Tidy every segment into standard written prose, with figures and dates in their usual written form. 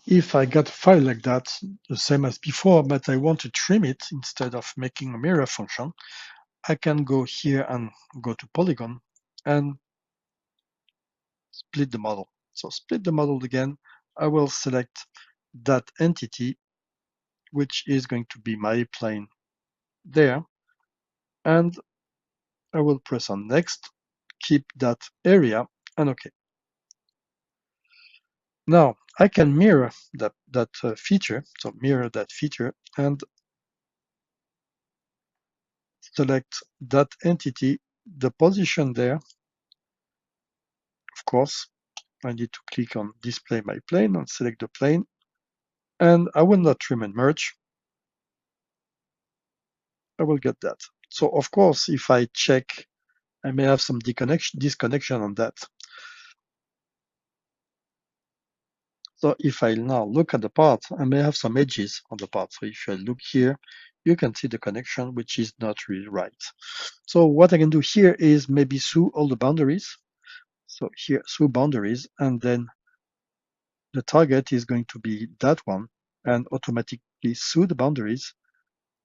if I got a file like that, the same as before, but I want to trim it instead of making a mirror function, I can go here and go to polygon and split the model. So split the model again. I will select that entity, which is going to be my plane there. And I will press on next, keep that area, and OK. Now I can mirror that feature, so mirror that feature and select that entity, the position there. Of course, I need to click on display my plane and select the plane, and I will not trim and merge. I will get that. So of course, if I check, I may have some disconnection on that. So if I now look at the part, I may have some edges on the part. So if I look here, you can see the connection, which is not really right. So what I can do here is maybe sew all the boundaries. So here, sew boundaries, and then the target is going to be that one, and automatically sew the boundaries.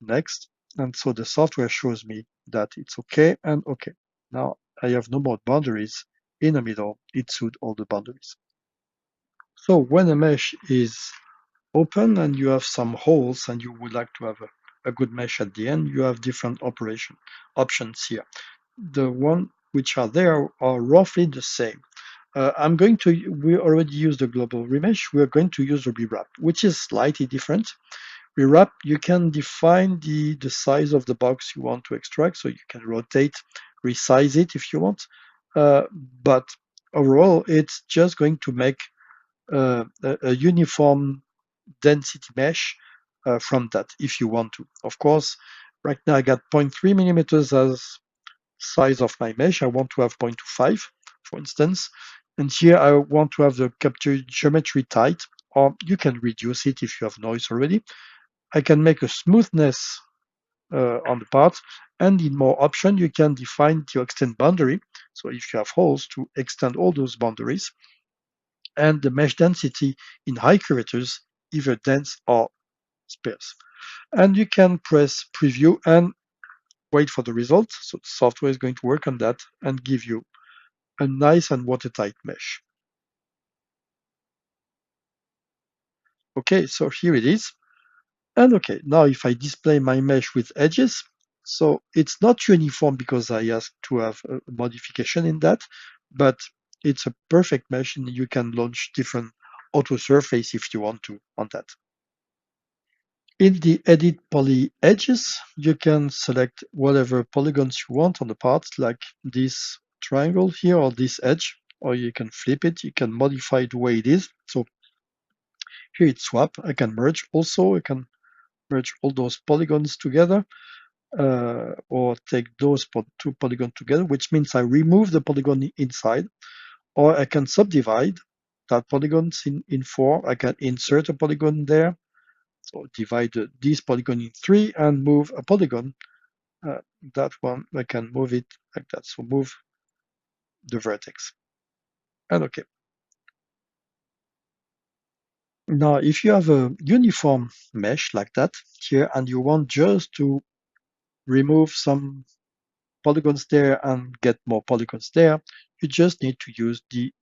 Next. And so the software shows me that it's OK and OK. Now I have no more boundaries in the middle. It sewed all the boundaries. So when a mesh is open and you have some holes and you would like to have a good mesh at the end, you have different options here. The one which are there are roughly the same. We already used the global remesh. We're going to use the rewrap, which is slightly different. Rewrap, you can define the size of the box you want to extract, so you can rotate, resize it if you want. But overall, it's just going to make a uniform density mesh from that if you want to. Of course, right now I got 0.3 millimeters as size of my mesh. I want to have 0.25, for instance. And here I want to have the capture geometry tight, or you can reduce it if you have noise already. I can make a smoothness on the parts, and in more option, you can define the extend boundary. So if you have holes, to extend all those boundaries, and the mesh density in high curvatures, either dense or sparse. And you can press preview and wait for the result. So the software is going to work on that and give you a nice and watertight mesh. Okay, so here it is. And okay, now if I display my mesh with edges, so it's not uniform because I asked to have a modification in that, but it's a perfect mesh and you can launch different auto surface if you want to on that. In the edit poly edges, you can select whatever polygons you want on the parts, like this triangle here or this edge, or you can flip it, you can modify the way it is. So here it's swap, I can merge also, I can merge all those polygons together, or take those two polygons together, which means I remove the polygon inside, or I can subdivide that polygons in four. I can insert a polygon there, so divide this polygon in three and move a polygon. That one, I can move it like that, so move the vertex. And okay. Now, if you have a uniform mesh like that here, and you want just to remove some polygons there and get more polygons there, you just need to use the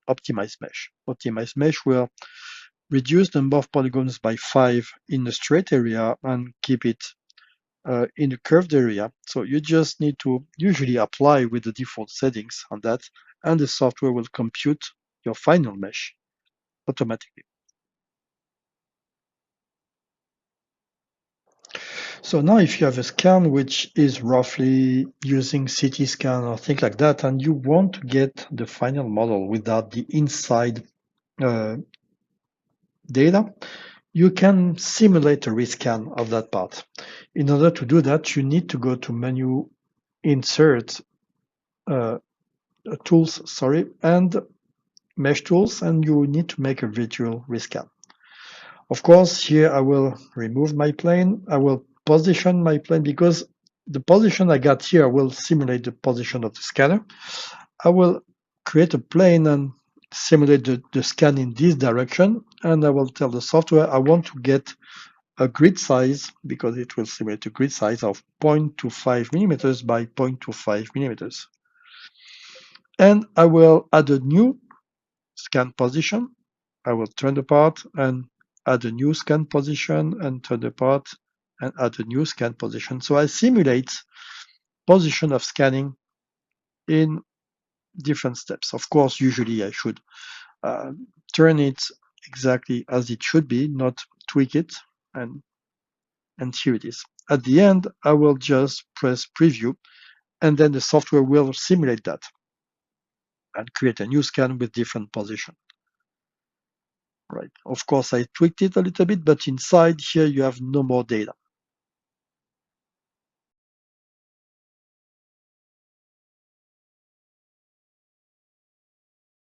optimized mesh. Optimized mesh will reduce the number of polygons by 5 in the straight area and keep it in the curved area. So you just need to usually apply with the default settings on that, and the software will compute your final mesh automatically. So now if you have a scan which is roughly using CT scan or things like that, and you want to get the final model without the inside data, you can simulate a rescan of that part. In order to do that, you need to go to menu insert tools, and mesh tools, and you need to make a virtual rescan. Of course, here I will remove my plane. I will position my plane because the position I got here will simulate the position of the scanner. I will create a plane and simulate the scan in this direction, and I will tell the software I want to get a grid size, because it will simulate a grid size of 0.25 millimeters by 0.25 millimeters. And I will add a new scan position. I will turn the part and add a new scan position and turn the part and add a new scan position. So I simulate position of scanning in different steps. Of course, usually I should turn it exactly as it should be, not tweak it, and here it is. At the end, I will just press preview, and then the software will simulate that and create a new scan with different position. Right. Of course, I tweaked it a little bit, but inside here you have no more data.